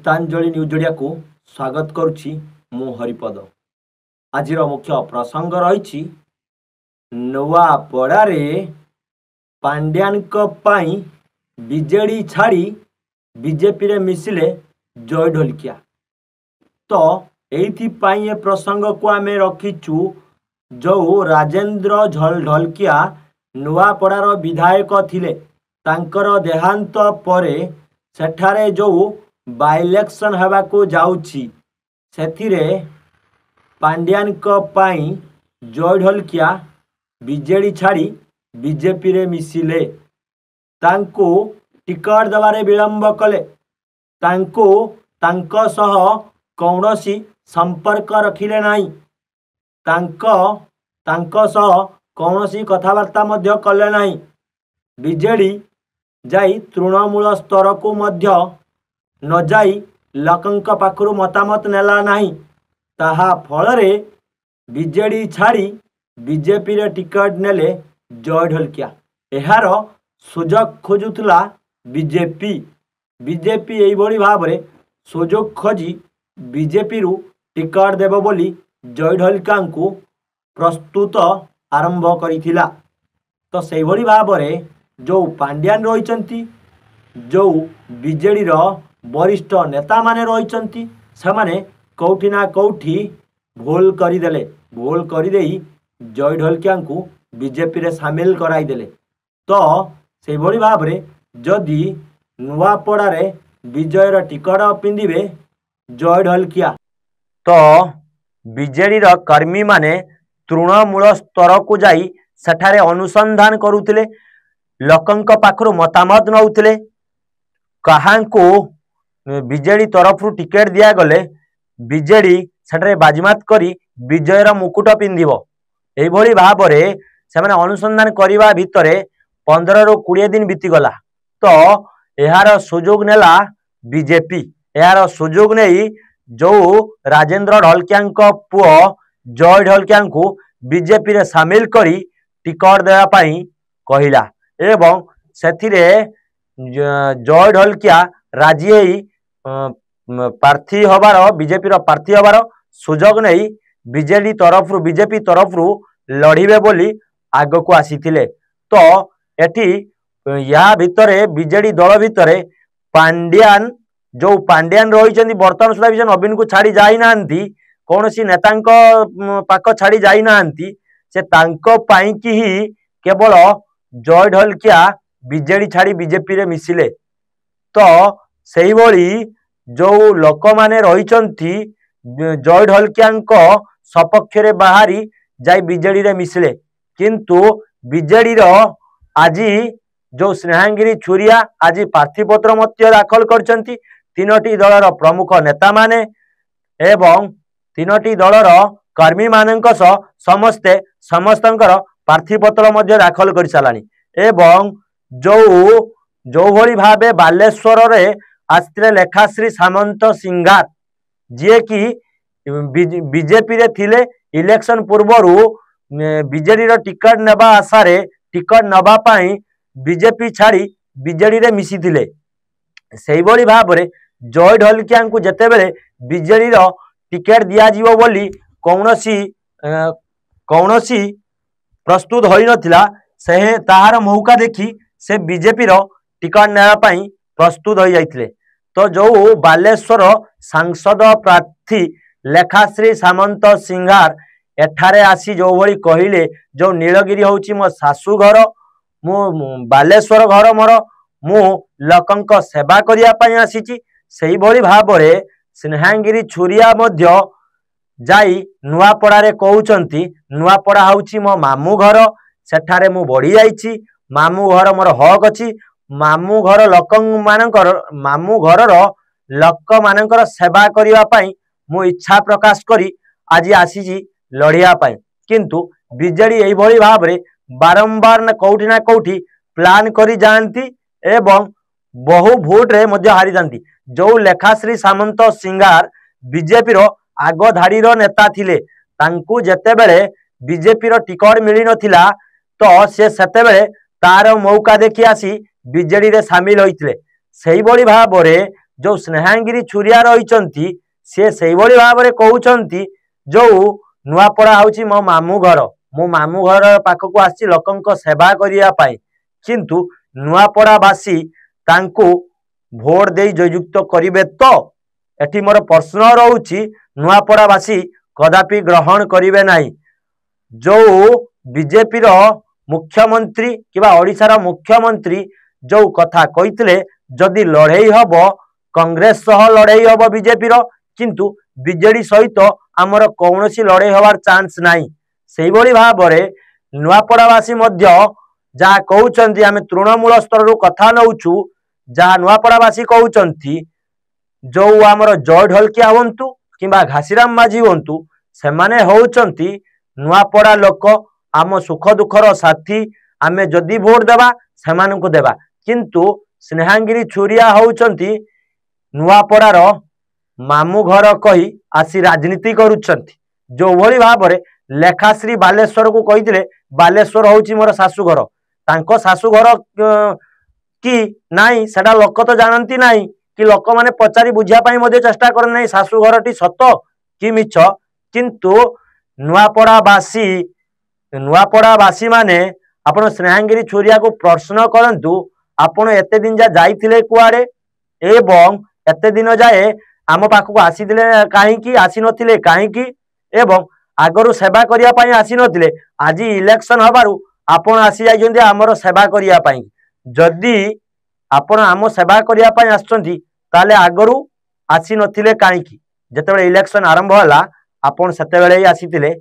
Geetanjali news Odia को स्वागत करुछि मु हरिपद। आज मुख्य प्रसंग रही नुआपड़ारे पांड्यान बीजेडी छाड़ी बीजेपी रे मिसिले जय ढोलकिया। तो ये प्रसंग को आम रखीचु जो राजेंद्र ढोलकिया नुआपड़ार विधायक थिले तांकर देहांत परे सेठारे जो बाय इलेक्शन हेबाकू जाउछि सेथिरे पांड्यान जय ढोलकिया बीजेडी छाड़ी बीजेपी रे मिसिले तांको टिकट दबारे विलंब कले। तांको सह कौनसी संपर्क रखिले नहीं, तांको सह कौनसी कथबार्ता मध्य कले नहीं। बीजेडी जाई तृणमूल स्तर को मध्य न जाई लोकंक पाखरु मतामत नेला नहीं। ताहा फलरे बीजेडी छाड़ी बीजेपी रे टिकट नेले जय ढोलकिया। एहार सुजोग खोजुला बीजेपी एई भली भाबरे सुजोग खोजी बीजेपी रु टिकट देव बोली जय ढोलकिया को प्रस्तुत आरंभ करिथिला। तो सेई भली भाबरे जो पांड्यान रहिचंती जो बीजेडी रो वरिष्ठ नेता माने रहिचंती सेमाने कौठी ना कौठी भूल करिदेले। भूल करिदेई जय ढोलकिया को बीजेपी रे शामिल कराई देले। तो से भली भाबरे जदि नुआपड़ारे विजयर टिकट पिंधिबे जय ढोलकिया तो बीजेडी रो कर्मी माने तृणमूल स्तर को जाई सेठारे अनुसंधान करुथिले, लोकंक पाखरु मतामत नउथिले। कहांको बीजेडी तरफ टिकेट दिया गले बीजेडी सेठारे बाजीमात करी विजयर मुकुट पिंधिबो। एई भली भाबरे सेमाने अनुसंधान करिबा भितरे 15 रु 20 दिन बीतीगला। तो एहार सुजोग नेला बीजेपी। एहार सुजोग नहीं जो राजेंद्र ढोलकिया पुओ जय ढोलकिया को बीजेपी रे शामिल करी टिकट देवा पाई कहिला एवं सेथिरे जय ढोलकिया राजी प्रार्थी हबार बीजेपी रो प्रार्थी हबार सुजोग नहीं बीजेपी तरफ लड़िबे बोली आग को आसीथिले। तो एठी या भितरे बीजेडी दल भितरे पांड्यान रही बर्तमान सुधा भी नवीन को छाड़ी जाई नांती, कौन सी नेतांक पाख छाड़ी जाई नांती। से तांको पाई कि ही केवल जय ढोलकिया बीजेडी छाड़ी बीजेपी रे मिसिले। तो सेही भली जो लोक माने रहिचंती जय ढोलकिया सपक्ष रे बाहरी जाई बीजेडी रे मिसिले। किंतु बीजेडी रो आज जो स्नेहांगिरी छुरिया आज प्रार्थीपत्र मध्य दाखल करचंती। तीनोटी दलर प्रमुख नेता माने एवं तीनोटी दलर कर्मी मानक समस्ते समस्तंकर प्रार्थीपत्र मध्य दाखल कर सालानी। एवं जो भली भाबे बालेश्वर रे आस्ते लेखाश्री सामंत सिंगार जी की बीजेपी रे थिले इलेक्शन पूर्वरु बीजेडी रो टिकट नेबा आशारे टिकट नबा पाई बीजेपी छाड़ी बीजेडी रे मिसी थिले। सेही भली भाबरे जय ढोलकिया को जेतेबेले बीजेडी रो टिकट दिया जीवो बोली कौनसी प्रस्तुत होई नथिला से ताहार मौका देखी से बीजेपी रो टिकट नेबा पाई प्रस्तुत हो जाइथिले। तो जो बालेश्वर सांसद प्रार्थी लेखाश्री सामंत सिंगार एठारे आसी जो भली कहिले जो नीलगिरी होची मो सासू घर मु बालेश्वर घर मोर मु लोकंक सेवा करिया पाई आसीची। सेही भली भाबरे स्नेहांगिरी छुरिया मध्य जाई नुआपड़ा रे कहउचंती नुआपड़ा होची मो मामू घर, सेठारे मु बढ़ी जाइची, मामू घर मोर हक अछि। मामू घर मामू घरर लोक मानकर सेवा करिया पाई मु इच्छा प्रकाश करी आज आसीची लड़िया पाई। किंतु बीजेडी एई भली भाबरे बारंबार ना कौठी प्लान करी जानती एवं बहु भोट रे मध्य हारी जानती। जो लेखाश्री सामंत सिंगार बीजेपी रो आग धाड़ी रो नेता थिले तांकू जेतेबेले बीजेपी रो टिकट मिली नथिला तो से सेतेबेले तार मौका देखि आसी बीजेडी रे शामिल होइथिले। सेही भली भाबरे जो स्नेहांगिरी छुरिया रही सी से भाव में कहते जो नुआपड़ा हूँ मो मामू घर, मो मामू घर पाखक आसी लोक सेवा करने किंतु नुआपड़ावासी तांकू भोट दे जययुक्त करेंगे तो एटी मोर प्रश्न रोची नुआपड़ावासी कदापि ग्रहण करेंगे नहीं। जो बीजेपी मुख्यमंत्री किबा ओडिशार मुख्यमंत्री जो कथा कही जदि लड़ई हम कांग्रेस सह लड़ई हम बीजेपी किंतु बीजेडी सहित आमर कौन सी लड़ई हबार चांस नहीं। से भाव में नुआपड़ावासी जहाँ कहते आम तृणमूल स्तर कथा नौचु जहाँ नुआपड़ावासी कहते जो आमर जय ढलकिया हूँ कि घासीराम माझी हूँ से माने होउचंती नुआपड़ा लोक आम सुख दुखर साथी आमे जदि भोट देवा सेमानंकु देवा किंतु स्नेहांगिरी छुरिया होउचंती नुआपड़ार मामू घर कही आसी राजनीति करुचंती। जो भली भाव में लेखाश्री बालेश्वर को कही बालेश्वर होउची मोर शाशुघर तांको शाशुघर कि नाई सेटा लोक तो जानती नाई कि लोक माने पचारि बुझिया पाई मध्ये चेष्टा करन नाही शाशुघरटी सत कि मिछ किंतु नुआपड़ावासी माने आपण स्नेहांगिरी छुरिया को प्रश्न करंतु आपण एते दिन जा जाइथिले कुआडे एवं एते दिन जाए आम पाखक आसीथिले काहेकि आसी नथिले काहेकि एवं आगरु सेवा करिया पाई आसी नथिले आज इलेक्शन हबारु आपण आसी जाइछन्ती हमर सेवा करिया पाई जदि आपण आम सेवा करिया पाई आछन्ती ताले आगरु आसी नथिले काहेकि जेतेबेले इलेक्शन आरंभ होला आपण सेतेबेले आसीथिले